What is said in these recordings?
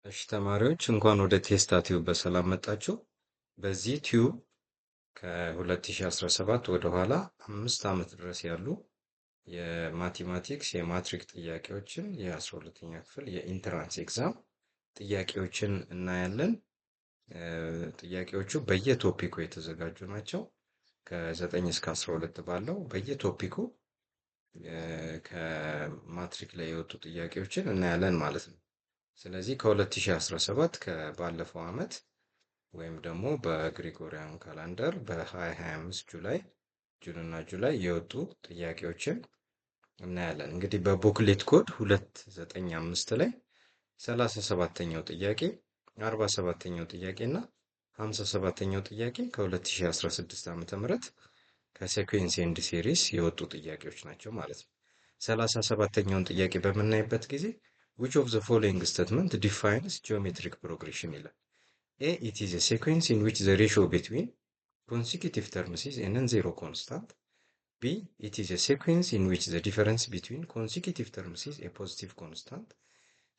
እሺ ተማሪዎች እንኳን ወደ ቴስታ ቲዩብ በሰላም መጣችሁ። በዚህ ቲዩብ ከ2017 ወደ ኋላ 5 ዓመት ድረስ ያሉ የማቴማቲክስ የማትሪክ ጥያቄዎችን የ12ኛ ክፍል የኢንትራንስ ኤግዛም ጥያቄዎችን እናያለን። ጥያቄዎቹ በየቶፒኩ የተዘጋጁ ናቸው። ከ9 እስከ 12 ባለው በየቶፒኩ ከማትሪክ ላይ የወጡ ጥያቄዎችን እናያለን ማለት ነው። ስለዚህ ከ2017 ከባለፈው ዓመት ወይም ደግሞ በግሪጎሪያን ካላንደር በ2025 ጁን እና ጁላይ የወጡ ጥያቄዎችን እናያለን። እንግዲህ በቡክሌት ኮድ 295 ላይ 37ኛው ጥያቄ፣ 47ኛው ጥያቄ እና 57ኛው ጥያቄ ከ2016 ዓ.ም ከሴኩዌንስ ኤንድ ሲሪስ የወጡ ጥያቄዎች ናቸው ማለት ነው። 37ኛውን ጥያቄ በምናይበት ጊዜ which of the following statement defines geometric progression ይላል። A. It is a sequence in which the ratio between consecutive terms is a non-zero constant. B. It is a sequence in which the difference between consecutive terms is a positive constant.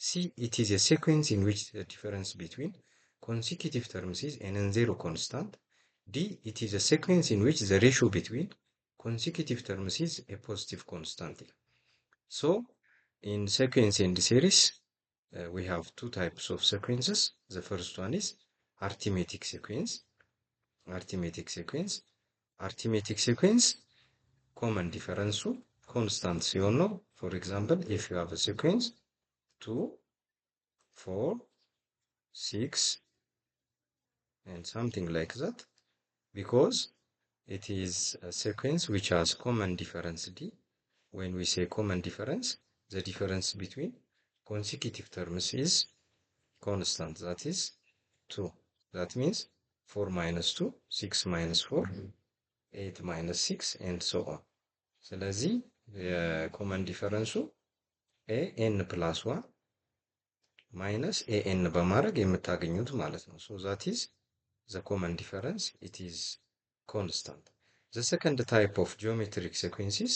C. It is a sequence in which the difference between consecutive terms is a non-zero constant. D. It is a sequence in which the ratio between consecutive terms is a positive constant. So, in sequence and series, we have two types of sequences. The first one is arithmetic sequence. Arithmetic sequence, common difference constant ሲሆን ነው። For example, if you have a sequence 2, 4, 6 and something like that, because it is a sequence which has common difference D. When we say common difference, the difference between consecutive terms is constant, that is 2. That means 4 minus 2, 6 minus 4, 8 minus 6 and so on. ስለዚህ የኮመን ዲፈረንሱ ኤን ፕላስ 1 ማይነስ ኤን በማድረግ የምታገኙት ማለት ነው። So that is the common difference. It is constant. The second type of geometric sequences,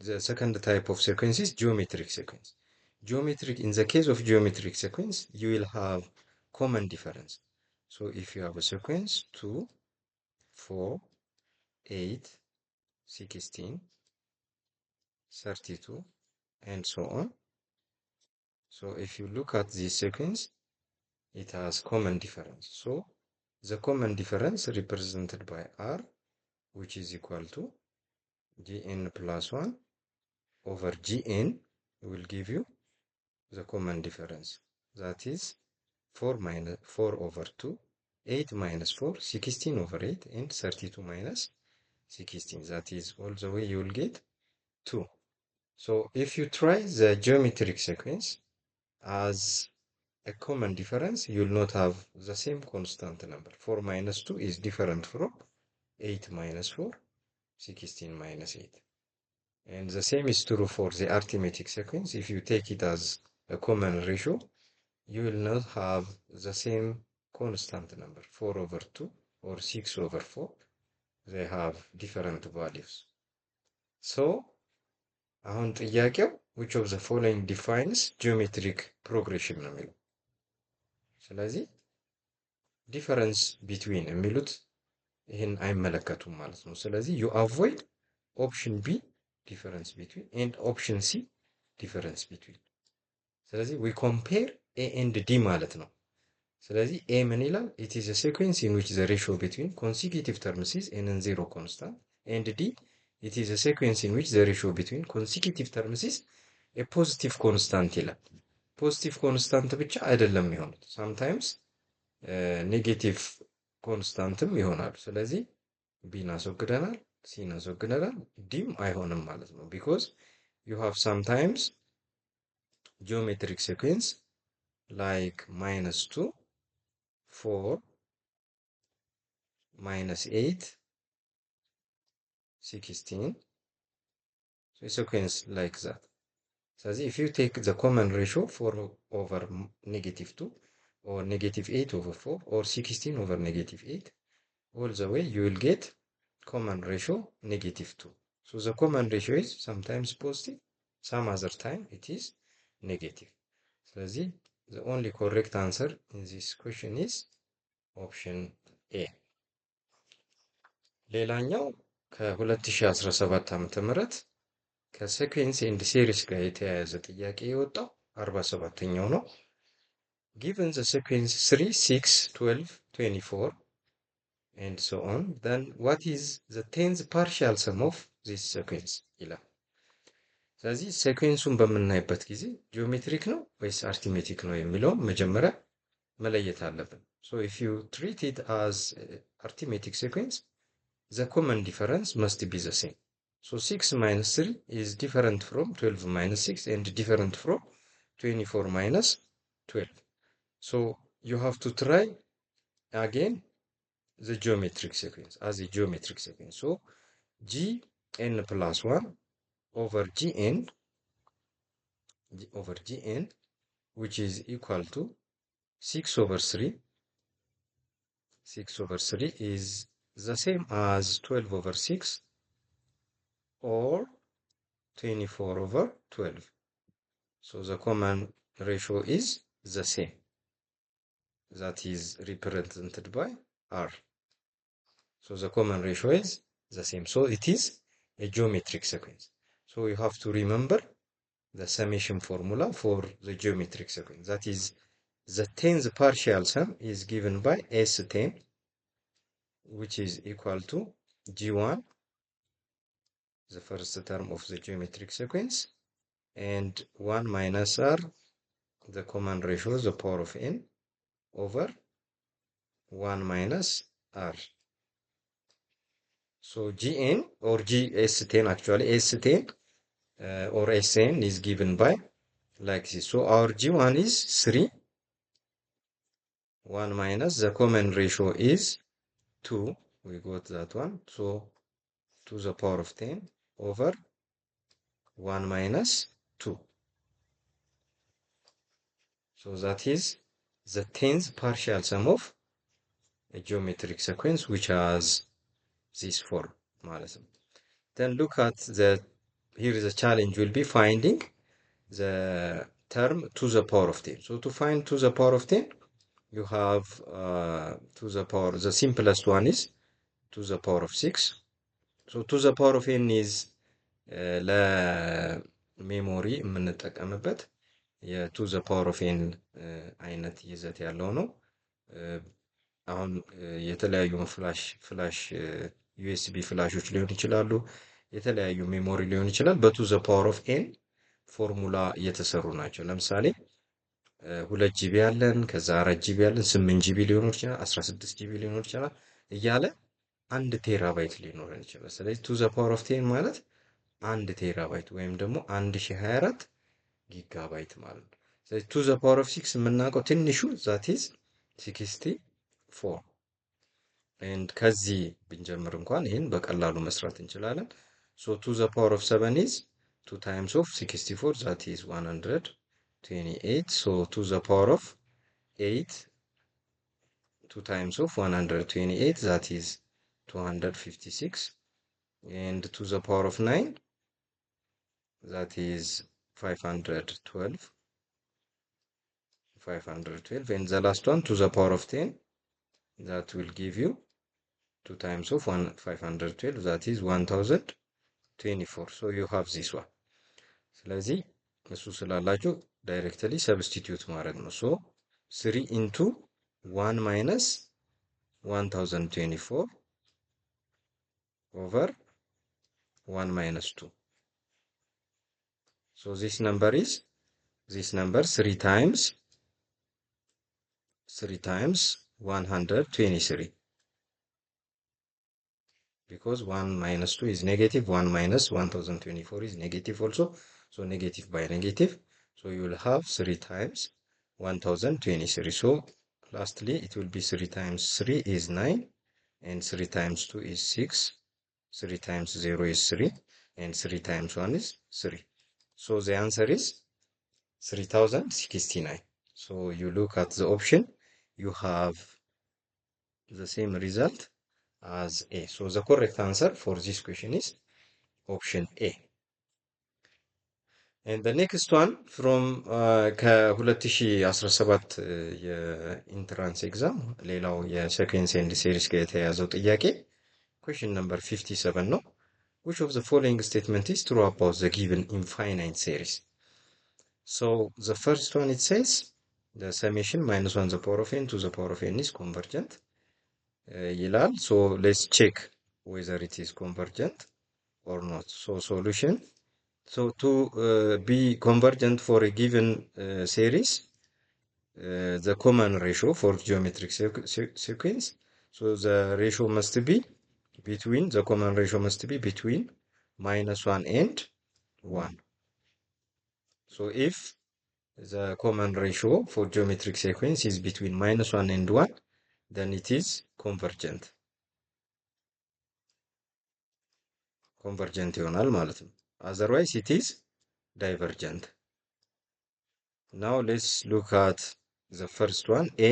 the second type of sequence is geometric sequence. In the case of geometric sequence, you will have common difference. So if you have a sequence 2, 4, 8, 16, 32, and so on. So if you look at this sequence, it has common difference. So the common difference represented by R, which is equal to Gn plus 1 over Gn will give you the common difference. That is 4 over 2, 8 minus 4, 16 over 8, and 32 minus 16. That is all the way you will get 2. So if you try the geometric sequence as a common difference, you will not have the same constant number. 4 minus 2 is different from 8 minus 4, 16 minus 8. And the same is true for the arithmetic sequence. If you take it as a common ratio, you will not have the same constant number, 4 over 2 or 6 over 4. They have different values. So, አሁን ጥያቄው which of the following defines geometric progression ነው የሚለው። ስለዚህ ዲፈረንስ ቢትዊን የሚሉት ይህን አይመለከቱም ማለት ነው። ስለዚህ you avoid option B difference between and option C difference between. ስለዚህ we compare A and D ማለት ነው። ስለዚህ A ምን ይላል? It is a sequence in which the ratio between consecutive terms is a non-zero constant, and D, it is a sequence in which the ratio between consecutive terms is a positive constant ይላል። ፖዚቲቭ ኮንስታንት ብቻ አይደለም የሚሆኑት፣ sometimes ኔጌቲቭ ኮንስታንትም ይሆናሉ። ስለዚህ ቢን አስወግደናል፣ ሲን አስወግደናል፣ ዲም አይሆንም ማለት ነው። because you have sometimes geometric sequence like -2, 4, -8, 16, so a sequence like that. So if you take the common ratio 4 over -2 or -8 over 4 or 16 over -8, all the way you will get common ratio -2. So the common ratio is sometimes positive, some other time it is negative. ስለዚህ The only correct answer in this question is option A. ሌላኛው ከ2017 ዓ.ም ከሴኩዌንስ ኤንድ ሲሪስ ጋር የተያያዘ ጥያቄ የወጣው 47ኛው ነው። Given the sequence 3, 6, 12, 24 and so on, then what is the 10th partial sum of this sequence ይላል። ስለዚህ ሴኩዌንሱን በምናይበት ጊዜ ጂኦሜትሪክ ነው ወይስ አርቲሜቲክ ነው የሚለውን መጀመሪያ መለየት አለብን። So if you treat it as arithmetic sequence, the common difference must be the same. So 6 minus 3 is different from 12 minus 6 and different from 24 minus 12. So you have to try again the geometric sequence as a geometric sequence. So Gn plus 1 over Gn, which is equal to 6 over 3. 6 over 3 is the same as 12 over 6 or 24 over 12. So the common ratio is the same. That is represented by R. So the common ratio is the same. So it is a geometric sequence. So you have to remember the summation formula for the geometric sequence. That is, the 10th partial sum is given by S10, which is equal to G1, the first term of the geometric sequence, and 1 minus R, the common ratio, the power of n, over 1 minus R. So Gn or GS10, actually S10 or Sn is given by like this. So our G1 is 3, 1 minus, the common ratio is 2, we got that one. So to the power of 10 over 1 minus 2. So that is the 10th partial sum of a geometric sequence which has this form. Then look at here is a challenge will be finding the term to the power of 10. So to find to the power of 10, you have to the power, the simplest one is to the power of 6. So to the power of n is ለሜሞሪ የምንጠቀምበት የቱ ዘ ፓወር ኦፍ ኤን አይነት ይዘት ያለው ነው። አሁን የተለያዩ ፍላሽ ዩኤስቢ ፍላሾች ሊሆን ይችላሉ፣ የተለያዩ ሜሞሪ ሊሆን ይችላል። በቱ ዘ ፓወር ኦፍ ኤን ፎርሙላ እየተሰሩ ናቸው። ለምሳሌ 2 ጂቢ ያለን፣ ከዛ 4 ጂቢ ያለን፣ 8 ጂቢ ሊሆን ይችላል፣ 16 ጂቢ ሊሆን ይችላል እያለ 1 ቴራባይት ሊኖረን ይችላል። ስለዚህ ቱ ዘ ፓወር ኦፍ ቴን ማለት 1 ቴራባይት ወይም ደግሞ 1024 ጊጋባይት ማለት ነው። ስለዚህ ቱ ዘ ፓወር ኦፍ 6 የምናውቀው ትንሹ ዛት ኢዝ 64 ኤንድ ከዚህ ብንጀምር እንኳን ይህን በቀላሉ መስራት እንችላለን። ሶ ቱ ዘ ፓወር ኦፍ 7 ኢዝ 2 ታይምስ ኦፍ 64 ዛት ኢዝ 128. ሶ ቱ ዘ ፓወር ኦፍ 8 2 times of 128, that is 256, and to the power of 9, that is 512, and the last one to the power of 10, that will give you 2 times of 512, that is 1024. So you have this one. ስለዚህ እሱ ስላላችሁ ዳይሬክትሊ ሰብስቲቲዩት ማድረግ ነው። ሶ 3 into 1 minus 1024 over 1 minus 2. So this number 3 times 123. Because 1 minus 2 is negative, 1 minus 1024 is negative also. So negative by negative. So you will have 3 times 1023. So lastly, it will be 3 times 3 is 9, and 3 times 2 is 6, 3 times 0 is 3, and 3 times 1 is 3. So the answer is 3069. So you look at the option, you have the same result as A. So the correct answer for this question is option A. and the next one from ከ2017 የኢንትራንስ ኤግዛም ሌላው የሴኩዌንስ ኤንድ ሲሪስ ጋር የተያያዘው ጥያቄ question number 57 ነው። which of the following statement is true about the given infinite series? So the first one it says the summation minus 1 the power of n to the power of n is convergent ይላል። so let's check whether it is convergent or not. So solution, so to be convergent for a given series, the common ratio for geometric sequence, so the ratio must be between, the common ratio must be between -1 and 1. So if the common ratio for geometric sequence is between -1 and 1, then it is convergent. convergent ይሆናል ማለት ነው። otherwise it is divergent. Now let's look at the first one, a.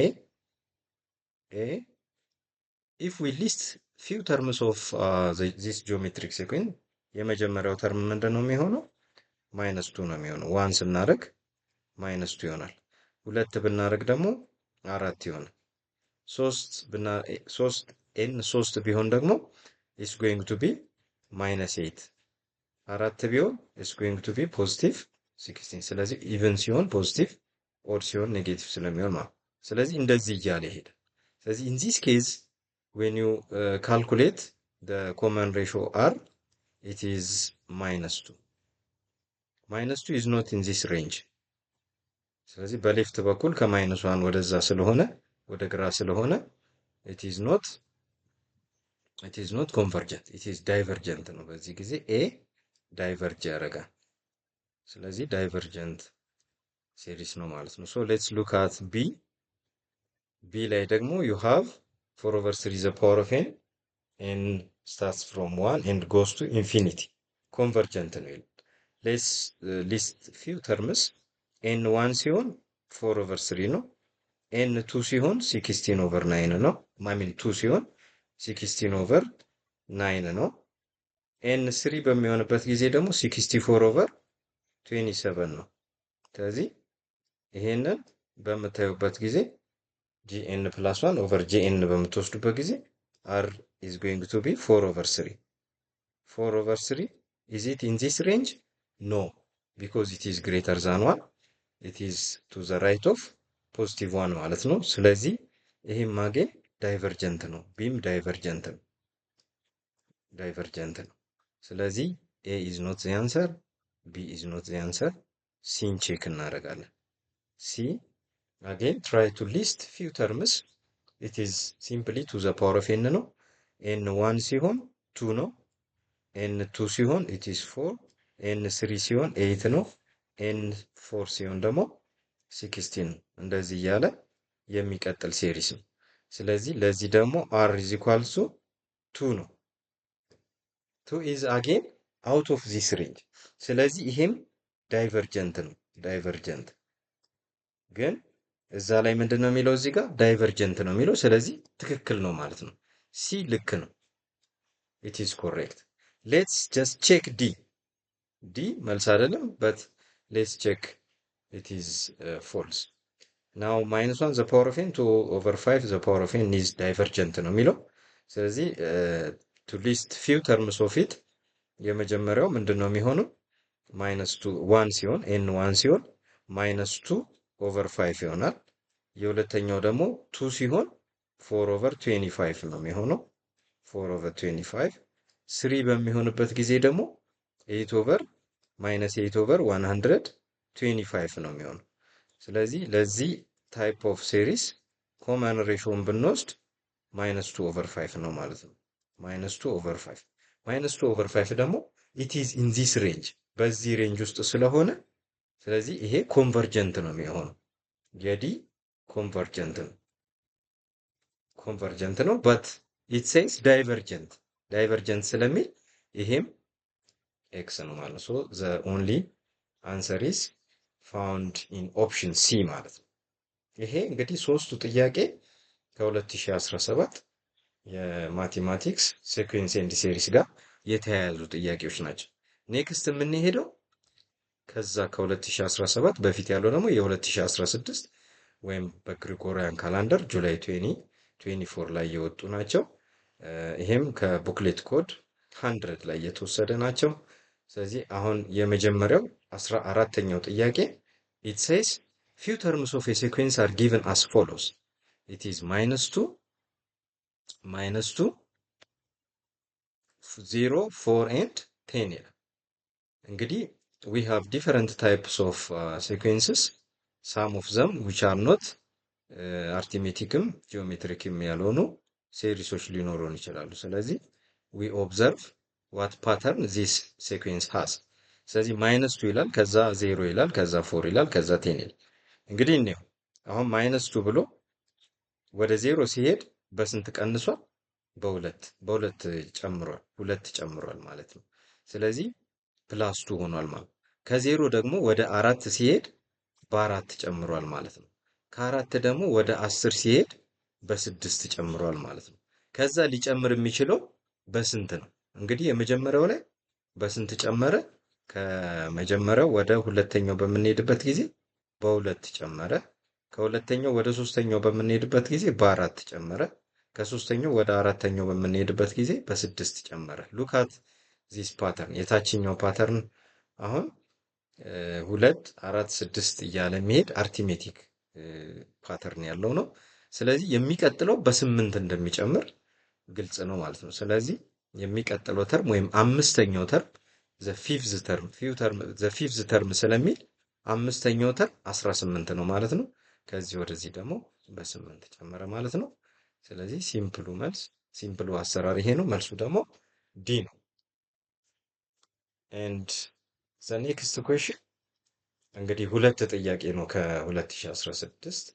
If we list few terms of this geometric sequence, የመጀመሪያው ተርም ምንድን ነው የሚሆነው? -2 ነው የሚሆነው። 1 ስናደርግ -2 ይሆናል። 2 ብናደርግ ደግሞ 4 ይሆናል። 3 ቢሆን ደግሞ is going to be -8. 4 ቢሆን is going to be +16. ስለዚህ ኢቨን ሲሆን ፖዚቲቭ፣ ኦድ ሲሆን ኔጌቲቭ ስለሚሆን ማለት። ስለዚህ እንደዚህ እያለ ይሄዳል። ስለዚህ in this case when you calculate the common ratio r, it is -2. -2 is not in this range. ስለዚህ በሌፍት በኩል ከ1 ወደዛ ስለሆነ ወደ ግራ ስለሆነ it is not convergent, it is divergent ነው። በዚህ ጊዜ a ዳይቨርጅ ያደርጋል። ስለዚህ ዳይቨርጀንት ሴሪስ ነው ማለት ነው። so let's look at b. b ላይ ደግሞ you have 4/3 the power of n and starts from 1 and goes to infinity. convergent ነው ይላል። let's list few terms. n1 ሲሆን 4/3 ነው። n2 ሲሆን 16/9 ነው። I mean 2 ሲሆን 16/9 ነው። n3 በሚሆንበት ጊዜ ደግሞ 64/27 ነው። ስለዚህ ይሄንን በምታዩበት ጊዜ gn plus 1 over gn በምትወስዱበት ጊዜ r is going to be 4/3. 4/3 is it in this range? No, because it is greater than 1. it is to the right of +1 ማለት ነው። ስለዚህ ይሄም ማገኝ ዳይቨርጀንት ነው። ቢም ዳይቨርጀንት ነው። ስለዚህ a is not the answer, b is not the answer. ሲን ቼክ እናደርጋለን። c again try to list few terms. it is simply to the power of n ነው። n1 ሲሆን 2 ነው። n2 ሲሆን it is 4, n3 ሲሆን 8 ነው። n4 ሲሆን ደግሞ 16 እንደዚህ እያለ የሚቀጥል ሴሪስ ነው። ስለዚህ ለዚህ ደግሞ r is equal to 2 ነው። 2 is again out of this range. ስለዚህ ይሄም ዳይቨርጀንት ነው። ዳይቨርጀንት ግን እዛ ላይ ምንድን ነው የሚለው? እዚህ ጋር ዳይቨርጀንት ነው የሚለው። ስለዚህ ትክክል ነው ማለት ነው። ሲ ልክ ነው። it is correct. let's just check d. d መልስ አይደለም, but let's check it is false. now -1 the power of n 2/5 the power of n is divergent ነው የሚለው። ስለዚህ to list few terms of it, የመጀመሪያው ምንድነው የሚሆነው? -2 1 ሲሆን n1 ሲሆን -2/5 ይሆናል። የሁለተኛው ደግሞ 2 ሲሆን 4/25 ነው የሚሆነው። 4/25 3 በሚሆንበት ጊዜ ደግሞ 8/-8/125 ነው የሚሆነው። ስለዚህ ለዚህ ታይፕ ኦፍ ሴሪስ ኮመን ሬሾን ብንወስድ -2/5 ነው ማለት ነው። -2/5 -2/5 ደግሞ it is in this range, በዚህ ሬንጅ ውስጥ ስለሆነ ስለዚህ ይሄ ኮንቨርጀንት ነው የሚሆነው። የዲ ኮንቨርጀንት ነው but it says divergent ስለሚል ይሄም ኤክስ ነው ማለት ነው። so the only answer is found in option C ማለት ነው። ይሄ እንግዲህ ሶስቱ ጥያቄ ከ2017 የማቴማቲክስ ሴኩዌንስ ኤንድ ሴሪስ ጋር የተያያዙ ጥያቄዎች ናቸው። ኔክስት የምንሄደው ከዛ ከ2017 በፊት ያለው ደግሞ የ2016 ወይም በግሪጎሪያን ካላንደር ጁላይ 2024 ላይ የወጡ ናቸው። ይሄም ከቡክሌት ኮድ 100 ላይ የተወሰደ ናቸው። ስለዚህ አሁን የመጀመሪያው 14ኛው ጥያቄ it says few terms of a sequence are given as follows. It is -2 0 4 and 10 ይላል። እንግዲህ we have different types of sequences. Some of them which are not arithmeticም ጂኦሜትሪክም ያልሆኑ ሴሪሶች ሊኖሩን ይችላሉ። ስለዚህ we observe what pattern this sequence has. ስለዚህ -2 ይላል፣ ከዛ 0 ይላል፣ ከዛ 4 ይላል፣ ከዛ 10 ይላል። እንግዲህ እንየው። አሁን -2 ብሎ ወደ 0 ሲሄድ በስንት ቀንሷል? በሁለት ጨምሯል። ሁለት ጨምሯል ማለት ነው። ስለዚህ +2 ሆኗል ማለት ነው። ከዜሮ ደግሞ ወደ 4 ሲሄድ በ4 ጨምሯል ማለት ነው። ከ4 ደግሞ ወደ 10 ሲሄድ በ6 ጨምሯል ማለት ነው። ከዛ ሊጨምር የሚችለው በስንት ነው? እንግዲህ የመጀመሪያው ላይ በስንት ጨመረ? ከመጀመሪያው ወደ ሁለተኛው በምንሄድበት ጊዜ በሁለት ጨመረ። ከሁለተኛው ወደ ሶስተኛው በምንሄድበት ጊዜ በ4 ጨመረ። ከሶስተኛው ወደ አራተኛው በምንሄድበት ጊዜ በ6 ጨመረ። ሉካት ዚስ ፓተርን፣ የታችኛው ፓተርን አሁን 2 4 6 እያለ የሚሄድ አርቲሜቲክ ፓተርን ያለው ነው። ስለዚህ የሚቀጥለው በ8 እንደሚጨምር ግልጽ ነው ማለት ነው። ስለዚህ የሚቀጥለው ተርም ወይም አምስተኛው ተርም ዘ ፊፍዝ ተርም ስለሚል አምስተኛው ተርም 18 ነው ማለት ነው። ከዚህ ወደዚህ ደግሞ በ8 ጨመረ ማለት ነው። ስለዚህ ሲምፕሉ አሰራር ይሄ ነው። መልሱ ደግሞ ዲ ነው። ኤንድ ዘ ኔክስት ኩዌሽን እንግዲህ ሁለት ጥያቄ ነው ከ2016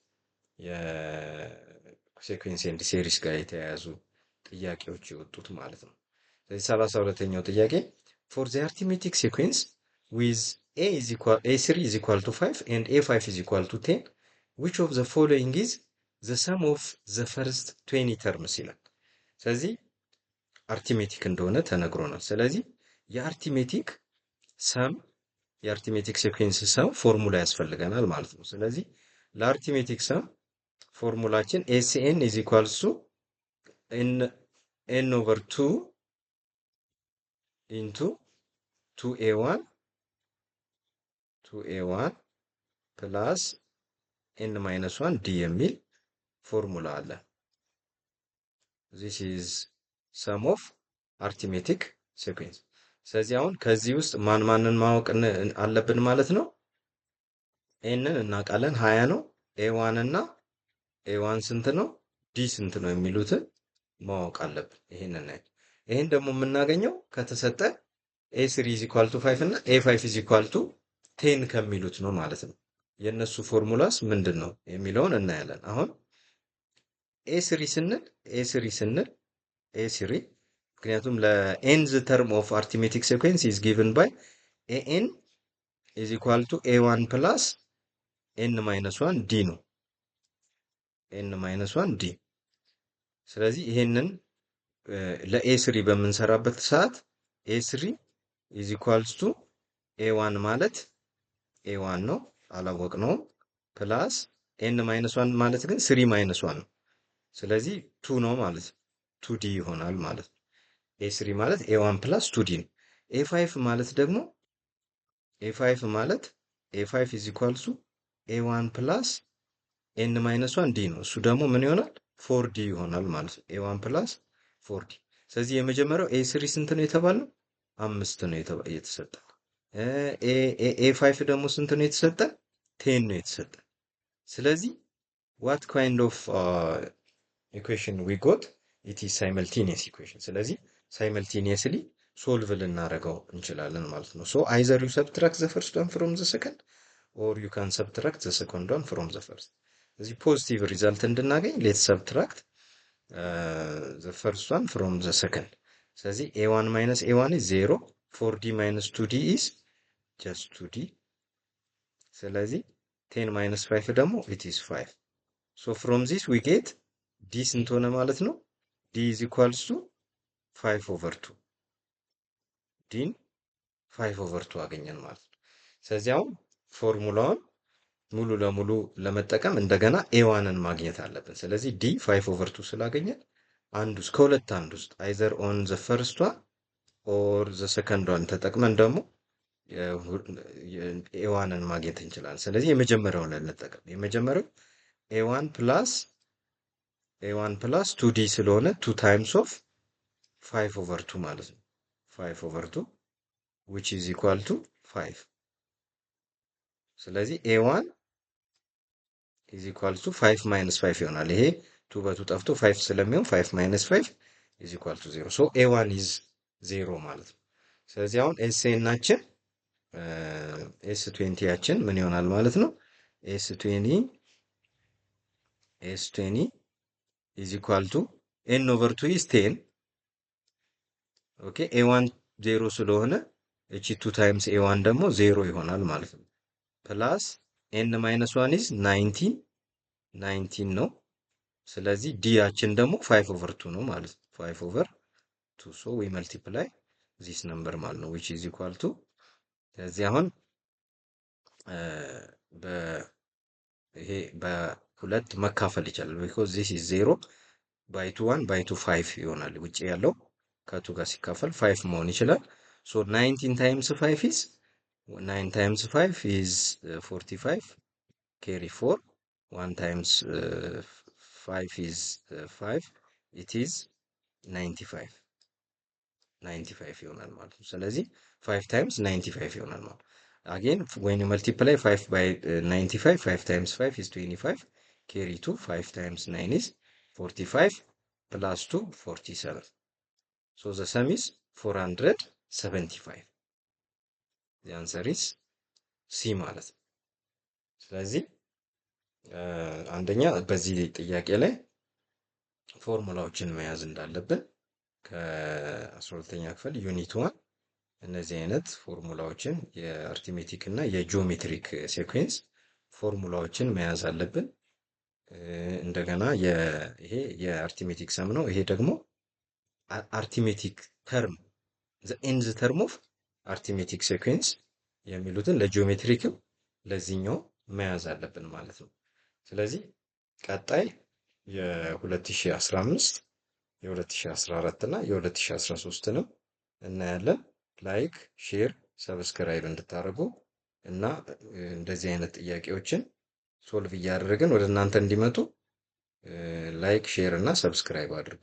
የሴኩዌንስ ኤንድ ሴሪስ ጋር የተያያዙ ጥያቄዎች የወጡት ማለት ነው። ስለዚህ 32ኛው ጥያቄ ፎር ዘ አርቲሜቲክ ሴኩዌንስ ዊዝ a3 is equal to 5 and a5 is equal to 10 which of the following is the sum of the first 20 terms ይላል። ስለዚህ አርቲሜቲክ እንደሆነ ተነግሮናል። ስለዚህ የአርቲሜቲክ ሴኩዌንስ ሰም ፎርሙላ ያስፈልገናል ማለት ነው። ስለዚህ ለአርቲሜቲክ ሰም ፎርሙላችን ኤስኤን ኢዝ ኢኳልስ ቱ ኤን ኦቨር 2 ኢንቱ 2a1 ፕላስ ኤን ማይነስ 1 ዲ የሚል ፎርሙላ አለ። ዚስ ኢዝ ሰም ኦፍ አርቲሜቲክ ሴኩዌንስ። ስለዚህ አሁን ከዚህ ውስጥ ማንን ማወቅ አለብን ማለት ነው? ኤንን እናውቃለን 20 ነው። ኤዋን እና ኤዋን ስንት ነው? ዲ ስንት ነው የሚሉትን ማወቅ አለብን። ይሄን ደግሞ የምናገኘው ከተሰጠ ኤ3 ኢዝ ኢኳል ቱ 5 እና ኤ5 ኢዝ ኢኳል ቱ 10 ከሚሉት ነው ማለት ነው። የነሱ ፎርሙላስ ምንድን ነው የሚለውን እናያለን። አሁን ኤ3 ምክንያቱም ለኤንዝ ተርም ኦፍ አርቲሜቲክ ሴኩዌንስ ኢዝ ጊቭን ባይ ኤኤን ኢዝ ኢኳል ቱ ኤ1 ፕላስ ኤን ማይነስ 1 ዲ ነው። ኤን ማይነስ 1 ዲ። ስለዚህ ይሄንን ለኤ3 በምንሰራበት ሰዓት ኤ3 ኢዝ ኢኳልስ ቱ ኤ1 ማለት ኤ1 ነው አላወቅነውም፣ ፕላስ ኤን ማይነስ 1 ማለት ግን 3 ማይነስ 1 ነው። ስለዚህ 2 ነው ማለት 2ዲ ይሆናል ማለት ነው። ኤ3 ማለት ኤ1 ፕላስ 2ዲ ነው። ኤ5 ማለት ደግሞ ኤ5 ኢዝ ኢኳልስ ቱ ኤ1 ፕላስ ኤን ማይነስ 1 ዲ ነው። እሱ ደግሞ ምን ይሆናል? 4ዲ ይሆናል ማለት ነው። ኤ1 ፕላስ 4ዲ። ስለዚህ የመጀመሪያው ኤ3 ስንት ነው የተባለው? 5 ነው የተሰጠን። ኤ5 ደግሞ ስንት ነው የተሰጠን? 10 ነው የተሰጠን። ስለዚህ what kind of equation we got? it is simultaneous equation። ስለዚህ simultaneously ሶልቭ ልናደርገው እንችላለን ማለት ነው። so either you subtract the first one from the second or you can subtract the second one from the first። ስለዚህ ፖዚቲቭ ሪዛልት እንድናገኝ let's subtract the first one from the second። ስለዚህ a1 minus a1 is 0 4d minus 2d is just 2d። ስለዚህ 10 minus 5 ደግሞ it is 5። so from this we get d ስንት ሆነ ማለት ነው? d is equals to 5/2 ዲን 5/2 አገኘን ማለት ነው። ስለዚህ አሁን ፎርሙላውን ሙሉ ለሙሉ ለመጠቀም እንደገና ኤዋንን ማግኘት አለብን። ስለዚህ ዲ 5/2 ስላገኘን አንዱ ውስጥ ከሁለት አንዱ ውስጥ አይዘር ኦን ዘ ፈርስቷ ኦር ዘ ሰከንዷን ተጠቅመን ደግሞ ኤዋንን ማግኘት እንችላለን። ስለዚህ የመጀመሪያውን እንጠቀም። የመጀመሪያው ኤዋን ፕላስ 2ዲ ስለሆነ 2 ታይምስ ኦፍ 5/2 ማለት ነው። 5/2 which is equal to 5። ስለዚህ ኤዋን is equal to 5 minus 5 ይሆናል። ይሄ 2 በ2 ጠፍቶ 5 ስለሚሆን 5 minus 5 is equal to 0። so ኤዋን is 0 ማለት ነው። ስለዚህ አሁን ኤስኤናችን ኤስ20 ያችን ምን ይሆናል ማለት ነው? ኤስ20 is equal to n over 2 is 10። ኦኬ ኤ1 0 ስለሆነ እቺ 2 ታይምስ ኤ1 ደግሞ 0 ይሆናል ማለት ነው። ፕላስ ኤን ማይነስ 1 is 19 ነው። ስለዚህ ዲያችን ደግሞ 5/2 ነው ማለት ነው። 5/2 so we multiply this number ማለት ነው which is equal to ስለዚህ አሁን ይሄ በሁለት መካፈል ይቻላል because this is 0 by 2 1 by 2 5 ይሆናል። ውጪ ያለው ከቱ ጋር ሲካፈል 5 መሆን ይችላል። so 19 times 5 is 9 times 5 is 45 carry 4 1 times 5 is 5 it is 95 ይሆናል ማለት ነው። ስለዚህ 5 times 95 ይሆናል ማለት ነው። again when you multiply 5 by 95 5 times 5 is 25 carry 2 5 times 9 is 45 plus 2 47 so the sum is 475 the answer is C ማለት ነው። ስለዚህ አንደኛ በዚህ ጥያቄ ላይ ፎርሙላዎችን መያዝ እንዳለብን ከ12ኛ ክፍል ዩኒት 1 እነዚህ አይነት ፎርሙላዎችን የአርቲሜቲክ እና የጂኦሜትሪክ ሲኩዌንስ ፎርሙላዎችን መያዝ አለብን። እንደገና ይሄ የአርቲሜቲክ ሰም ነው። ይሄ ደግሞ አርቲሜቲክ ተርም ዘ ኤንድ ተርም ኦፍ አርቲሜቲክ ሲኩዌንስ የሚሉትን ለጂኦሜትሪክም ለዚህኛው መያዝ አለብን ማለት ነው። ስለዚህ ቀጣይ የ2015 የ2014 እና የ2013ንም እናያለን። ላይክ ሼር ሰብስክራይብ እንድታደርጉ እና እንደዚህ አይነት ጥያቄዎችን ሶልቭ እያደረግን ወደ እናንተ እንዲመጡ ላይክ ሼር እና ሰብስክራይብ አድርጉ።